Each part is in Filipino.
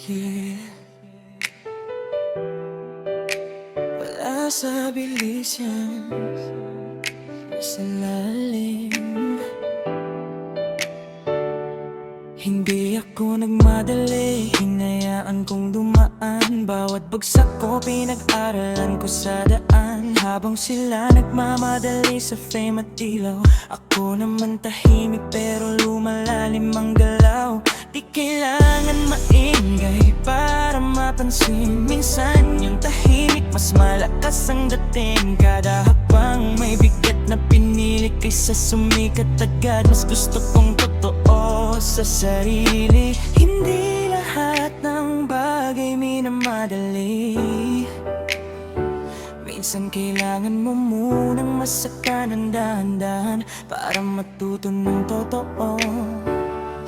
yeah. Wala sa bilis yan, nasa lalim. Hindi ako nagmadali, hinayaan kong dumaan. Bawat bagsak ko pinag-aralan ko sa daan. Habang sila nagmamadali sa fame at ilaw, ako naman tahimik pero lumalalim ang galaw. Di kailangan maingay para mapansin. Minsan yung tahimik mas malakas ang dating. Kada hakbang may bigat na pinili kaysa sumikat agad. Mas gusto kong totoo sa sarili. Hindi lahat ng bagay minamadali. Minsan kailangan mo munang masaktan ng dahan-dahan para matuto ng totoo.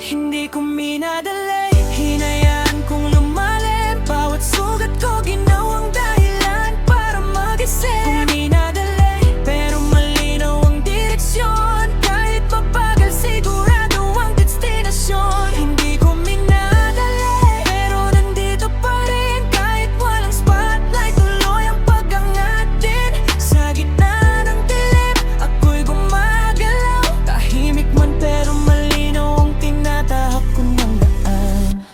Hindi ko minadali, hinayaan kong lumalim. Bawat sugat ko ginawang dahilan para magising. Kung minadali, pero malinaw ang direksyon. Kahit mabagal, sigurado ang destinasyon. Hindi ko minadali, pero nandito pa rin. Kahit walang spotlight, tuloy ang pag-angat din. Sa gitna ng dilim, ako'y gumagalaw. Tahimik man pero malinaw ang tinatahak ko ng daan.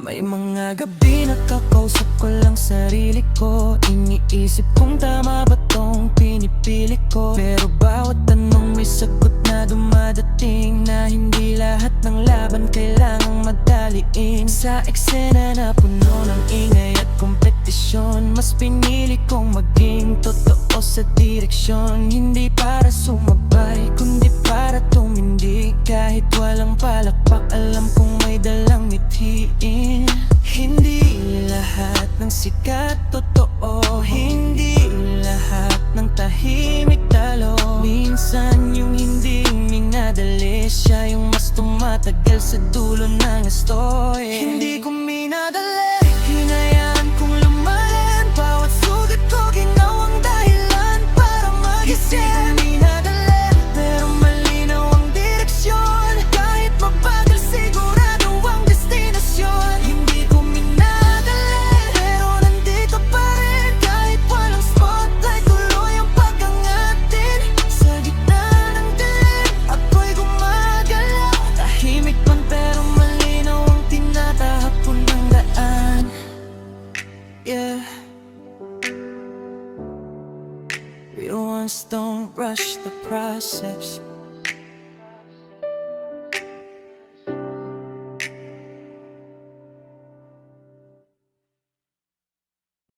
May mga gabi nakakausap ko lang sarili ko. Iniisip kung tama ba tong pinipili ko. Pero bawat tanong may sagot na dumadating. Na hindi lahat ng laban kailangang madaliin. Sa eksena na puno ng ingay at kompetisyon, mas pinili kong maging totoo sa direksyon. Hindi para sumabay, kundi para tumindig. Kahit walang palakpak, alam kong may dalang mithiin. Hindi lahat ng sikat totoo, hindi lahat ng tahimik talo. Minsan yung hindi minadali, siya yung mas tumatagal sa dulo ng story. Hindi ko minadali, hinayaan kong lumalim. Bawat sugat ko ginawang dahilan para magising. Hindi ko minadali, pero malinaw ang direksyon. Kahit mabagal, sigurado ang destinasyon. Hindi ko minadali, pero nandito pa rin. Kahit walang spotlight, tuloy ang pag-angat din. Sa gitna ng dilim, ako'y gumagalaw. Tahimik man pero malinaw ang tinatahak ko ng daan. Yeah. Real ones don't rush the process.